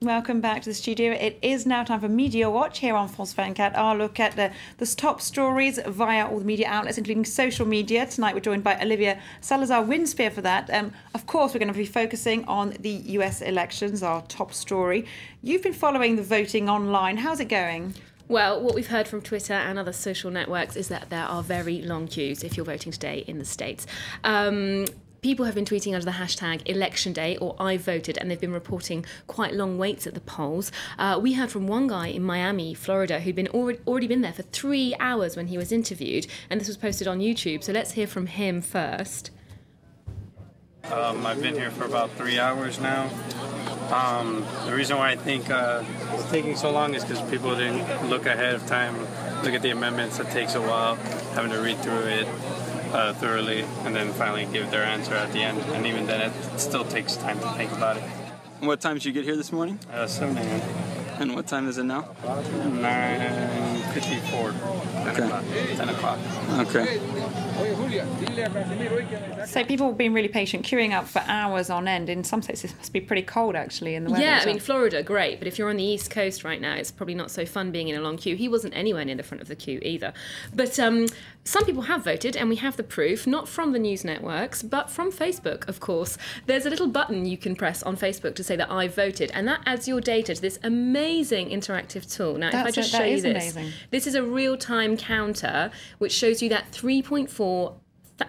Welcome back to the studio. It is now time for Media Watch here on France 24. Our look at the top stories via all the media outlets, including social media. Tonight we're joined by Olivia Salazar-Winspear for that. Of course, we're going to be focusing on the US elections, our top story. You've been following the voting online. How's it going? Well, what we've heard from Twitter and other social networks is that there are very long queues if you're voting today in the States. People have been tweeting under the hashtag Election Day or I voted, and they've been reporting quite long waits at the polls. We heard from one guy in Miami, Florida, who'd been already been there for 3 hours when he was interviewed, and this was posted on YouTube. So let's hear from him first. I've been here for about 3 hours now. The reason why I think it's taking so long is because people didn't look ahead of time, look at the amendments. It takes a while, having to read through it thoroughly, and then finally give their answer at the end. And even then, it still takes time to think about it. What time did you get here this morning? 7 a.m. And what time is it now? 9:54. 10 o'clock. Okay. So people have been really patient, queuing up for hours on end. In some places, it must be pretty cold, actually, in the weather. Yeah, I mean, Florida, great. But if you're on the East Coast right now, it's probably not so fun being in a long queue. He wasn't anywhere near the front of the queue either. But some people have voted, and we have the proof, not from the news networks, but from Facebook, of course. There's a little button you can press on Facebook to say that I voted, and that adds your data to this amazing interactive tool. Now, if I just show you this, this is a real-time counter, which shows you that 3.4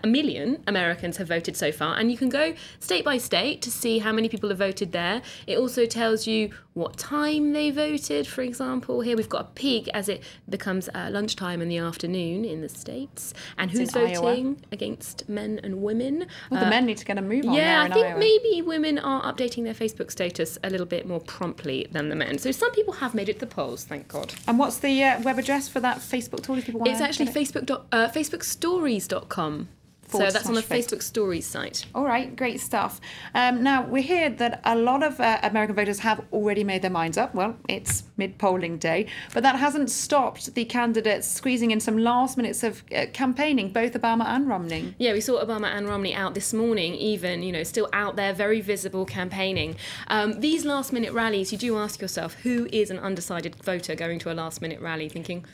million Americans have voted so far, and you can go state by state to see how many people have voted there. It also tells you what time they voted. For example, here we've got a peak as it becomes lunchtime in the afternoon in the States, and who's voting against men and women. Well, the men need to get a move on. Yeah, I think maybe women are updating their Facebook status a little bit more promptly than the men. So some people have made it to the polls, thank God. And what's the web address for that Facebook tool if people want It's actually facebookstories.com. So that's on the Facebook Stories site. All right, great stuff. Now, we hear that a lot of American voters have already made their minds up. Well, it's mid-polling day, but that hasn't stopped the candidates squeezing in some last minutes of campaigning, both Obama and Romney. Yeah, we saw Obama and Romney out this morning, even, you know, still out there, very visible campaigning. These last-minute rallies, you do ask yourself, who is an undecided voter going to a last-minute rally thinking,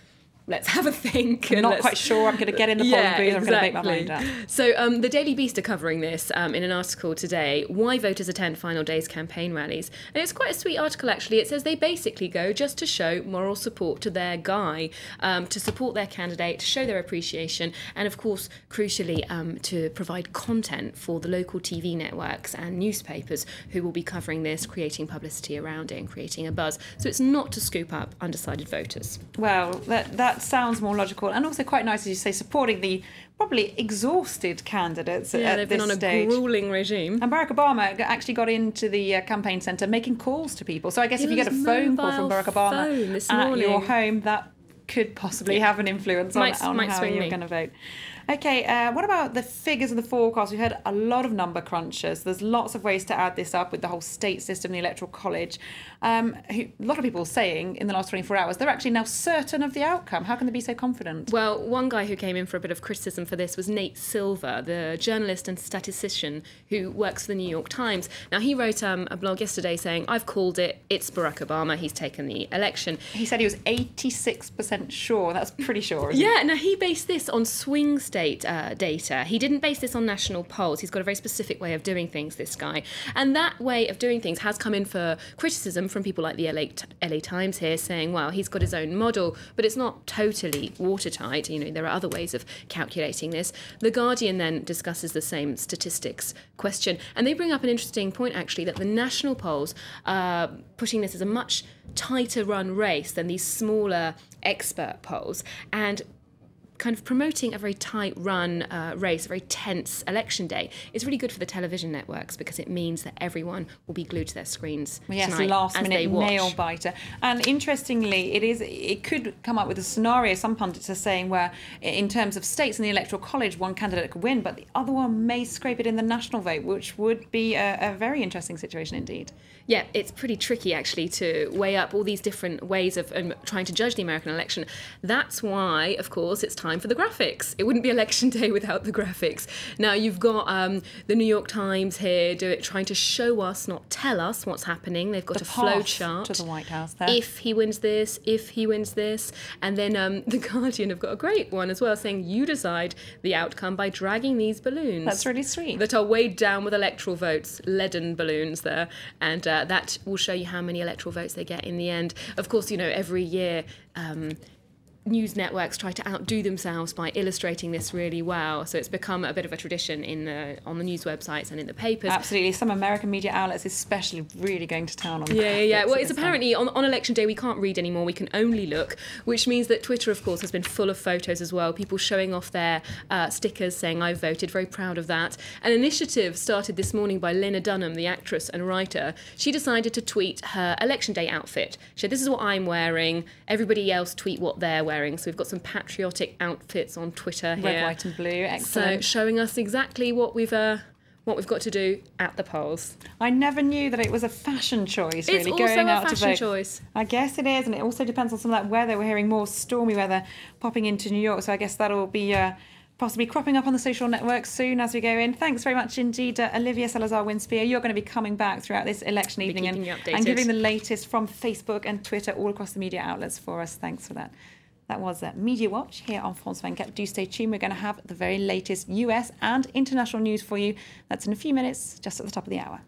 let's have a think. I'm not quite sure I'm going to get in the polling booth. I'm going to make my mind up. So the Daily Beast are covering this in an article today, why voters attend final day's campaign rallies. And it's quite a sweet article, actually. It says they basically go just to show moral support to their guy, to support their candidate, to show their appreciation, and, of course, crucially, to provide content for the local TV networks and newspapers who will be covering this, creating publicity around it and creating a buzz. So it's not to scoop up undecided voters. Well, that sounds more logical, and also quite nice, as you say, supporting the probably exhausted candidates at this stage. Yeah, they've been on a gruelling regime. And Barack Obama actually got into the campaign centre making calls to people. So I guess if you get a phone call from Barack Obama at your home, that could possibly have an influence on how you're going to vote. Okay, what about the figures of the forecast? We heard a lot of number crunchers. There's lots of ways to add this up with the whole state system, the Electoral College. A lot of people saying in the last 24 hours they're actually now certain of the outcome. How can they be so confident? Well, one guy who came in for a bit of criticism for this was Nate Silver, the journalist and statistician who works for the New York Times. Now, he wrote a blog yesterday saying, I've called it, it's Barack Obama, he's taken the election. He said he was 86% sure. That's pretty sure, isn't it? Now he based this on swing state data. He didn't base this on national polls. He's got a very specific way of doing things, this guy. And that way of doing things has come in for criticism from people like the LA Times here saying, well, he's got his own model, but it's not totally watertight. You know, there are other ways of calculating this. The Guardian then discusses the same statistics question. And they bring up an interesting point, actually, that the national polls are putting this as a much tighter run race than these smaller expert polls, and kind of promoting a very tight-run race, a very tense election day, is really good for the television networks because it means that everyone will be glued to their screens tonight last-minute nail-biter. And interestingly, it could come up with a scenario, some pundits are saying, where in terms of states in the Electoral College, one candidate could win, but the other one may scrape it in the national vote, which would be a very interesting situation indeed. Yeah, it's pretty tricky, actually, to weigh up all these different ways of trying to judge the American election. That's why, of course, it's time for the graphics. It wouldn't be election day without the graphics. Now you've got the New York Times here trying to show us, not tell us what's happening. They've got a flow chart to the White House there. If he wins this, if he wins this. And then the Guardian have got a great one as well, saying you decide the outcome by dragging these balloons. That's really sweet. That are weighed down with electoral votes, leaden balloons there. And that will show you how many electoral votes they get in the end. Of course, you know, every year news networks try to outdo themselves by illustrating this really well. So it's become a bit of a tradition on the news websites and in the papers. Absolutely. Some American media outlets especially really going to town on the Yeah. Well, it's apparently on election day we can't read anymore. We can only look, which means that Twitter, of course, has been full of photos as well. People showing off their stickers saying, I voted, very proud of that. An initiative started this morning by Lena Dunham, the actress and writer. She decided to tweet her election day outfit. She said, this is what I'm wearing. Everybody else tweet what they're wearing. So we've got some patriotic outfits on Twitter here. Red, white and blue, excellent. So showing us exactly what we've got to do at the polls. I never knew that it was a fashion choice, really, it's going out to vote. It's also a fashion choice. I guess it is, and it also depends on some of that weather. We're hearing more stormy weather popping into New York, so I guess that'll be possibly cropping up on the social networks soon as we go in. Thanks very much indeed, Olivia Salazar-Winspear. You're going to be coming back throughout this election evening and giving the latest from Facebook and Twitter all across the media outlets for us. Thanks for that. That was Media Watch here on France 24. Do stay tuned. We're going to have the very latest US and international news for you. That's in a few minutes, just at the top of the hour.